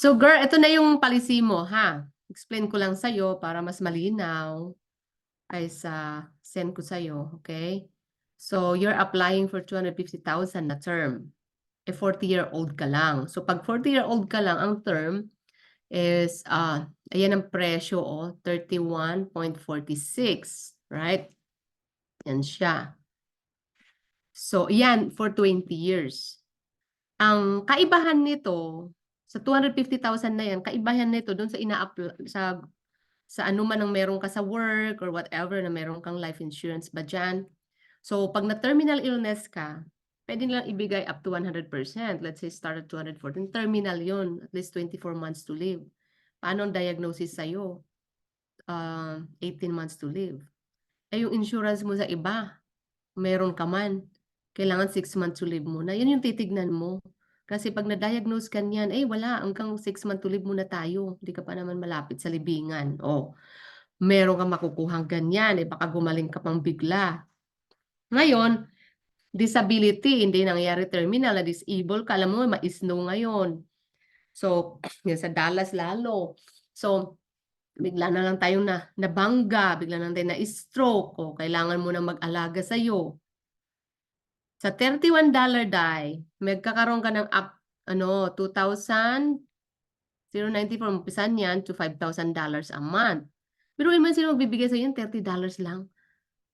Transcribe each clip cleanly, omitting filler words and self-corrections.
So girl, ito na yung policy mo, ha? Explain ko lang sa'yo para mas malinaw ay send ko sa'yo, okay? So you're applying for 250,000 na term. 40-year-old ka lang. So pag 40-year-old ka lang, ang term is, ayan ang presyo, 31.46, right? Yan siya. So, yan, for 20 years. Ang kaibahan nito, sa 250,000 na yan, kaibahan nito doon sa sa ano man ang meron ka sa work or whatever na meron kang life insurance ba dyan. So, pag na-terminal illness ka, pwede nilang ibigay up to 100%. Let's say start at 214. Terminal yun. At least 24 months to live. Paano ang diagnosis sa'yo? 18 months to live. Eh, yung insurance mo sa iba, meron ka man, kailangan 6 months to live muna. Yan yung titignan mo. Kasi pag na-diagnose ka niyan, wala, hanggang 6 months to live muna tayo. Hindi ka pa naman malapit sa libingan. O, meron kang makukuhang ganyan, baka gumaling ka pang bigla. Ngayon, disability, hindi nangyayari terminal, na disable ka, alam mo, ma-snow ngayon. So, yan sa Dallas lalo. So, bigla na lang tayong nabangga, bigla na lang tayo na-stroke, o kailangan mo na mag-alaga sa'yo. Sa $31 die, magkakaroon ka ng up, 2,094, umpisan yan to $5,000 a month. Pero man sino magbibigay sa yan, $30 lang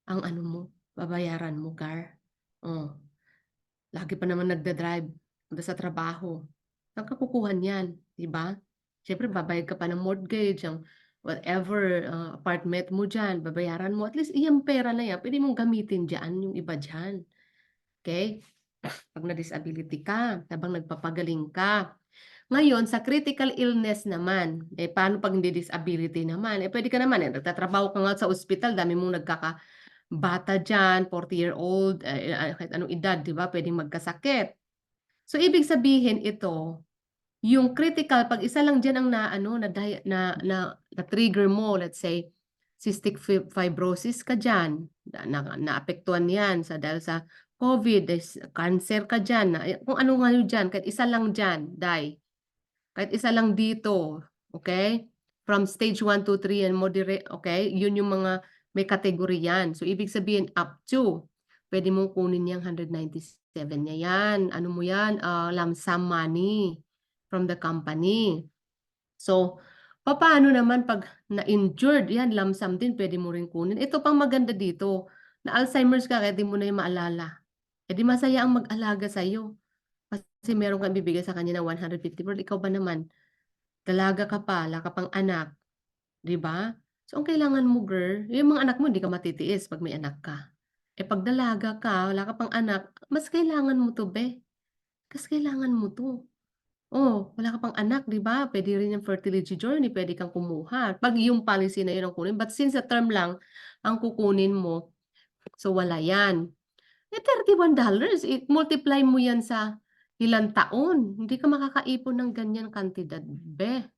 ang ano mo, babayaran mo, Gar. Oh, lagi pa naman nagda-drive, punta sa trabaho. Saan ka kukuha niyan, di ba? Siyempre, babayad ka pa ng mortgage, ang whatever apartment mo dyan, babayaran mo. At least, iyang pera na yan, pwede mong gamitin dyan, yung iba dyan. Okay? Pag na-disability ka, habang nagpapagaling ka. Ngayon, sa critical illness naman, paano pag hindi disability naman? Pwede ka naman, nagtatrabaho ka nga sa ospital, dami mong nagkakabata dyan, 40-year-old, kahit anong edad, di ba? Pwedeng magkasakit. So, ibig sabihin ito, yung critical, pag isa lang dyan ang na-trigger mo, let's say, cystic fibrosis ka dyan, naapektuhan yan dahil sa COVID, cancer ka dyan, kung ano nga yun dyan, kahit isa lang dyan, kahit isa lang dito, okay? From stage 1 to 3 and moderate, okay? Yun yung mga may kategory yan. So, ibig sabihin, up to, pwede mong kunin yung 197 niya yan. Ano mo yan? Lump sum money from the company. So, paano naman pag na-injured, yan, lump sum din, pwede mo rin kunin. Ito pang maganda dito, na Alzheimer's ka, kaya di mo na yung maalala. Di masaya ang mag-alaga sa'yo. Kasi meron kang bibigay sa kanya ng 150, pero ikaw ba naman, dalaga ka pa, wala ka pang anak, di ba? So, ang kailangan mo, girl, yung mga anak mo, hindi ka matitiis pag may anak ka. Pag dalaga ka, wala ka pang anak, mas kailangan mo to, be. Kasi kailangan mo to. Oh, wala ka pang anak, di ba? Pwede rin yung fertility journey, pwede kang kumuha. Pag yung policy na yun ang kunin. But since sa term lang, ang kukunin mo, so wala yan. $31, multiply mo yan sa ilang taon. Hindi ka makakaipon ng ganyan kantidad, be.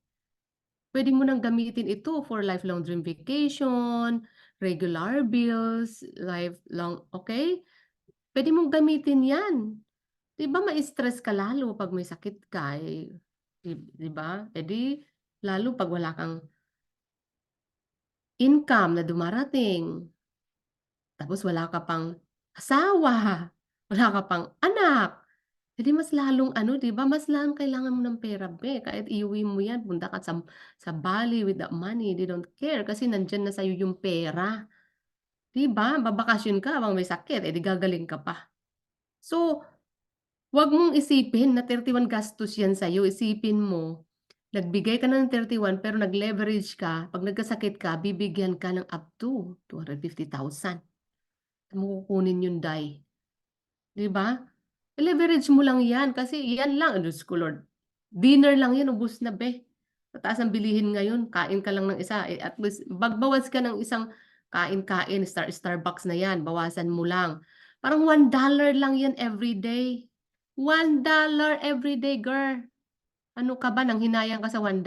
Pwede mo nang gamitin ito for lifelong dream vacation, regular bills, lifelong, okay? Pwede mong gamitin yan. Di ba ma-stress ka lalo pag may sakit ka, di ba? Lalo pag wala kang income na dumarating, tapos wala ka pang asawa, wala ka pang anak, mas lalong di ba? Mas lalong kailangan mo ng pera, be. Kahit iuwi mo yan, punta ka sa Bali with that money, they don't care kasi nandyan na sa'yo yung pera. Di ba? Babakasyon ka habang may sakit, di gagaling ka pa. So, wag mong isipin na 31 gastos yan sa'yo. Isipin mo, nagbigay ka na ng 31 pero nag-leverage ka. Pag nagkasakit ka, bibigyan ka ng up to 250,000. Mo kukunin yung die. Di ba? Leverage mo lang yan kasi yan lang. Diyos ko Lord. Dinner lang yan, ubus na, be. Mataas ang bilihin ngayon, kain ka lang ng isa. At least, bagbawas ka ng isang kain-kain, Starbucks na yan, bawasan mo lang. Parang $1 lang yan everyday. $1 everyday, girl. Ano ka ba, nang hinayang ka sa $1?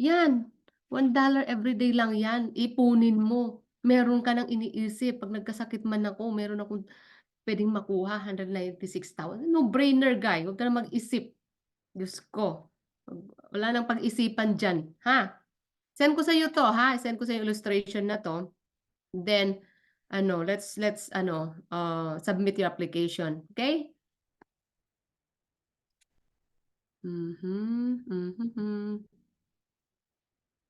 Yan, $1 everyday lang yan. Ipunin mo. Meron ka nang iniisip. Pag nagkasakit man ako, meron akong pwedeng makuha, 196,000. No-brainer, guy. Huwag ka na mag-isip. Diyos ko. Wala ng pag-isipan diyan, ha? Send ko sa'yo 'to, ha? Send ko sa'yo illustration na 'to. Then ano, let's ano, submit your application, okay? Mhm, mhm.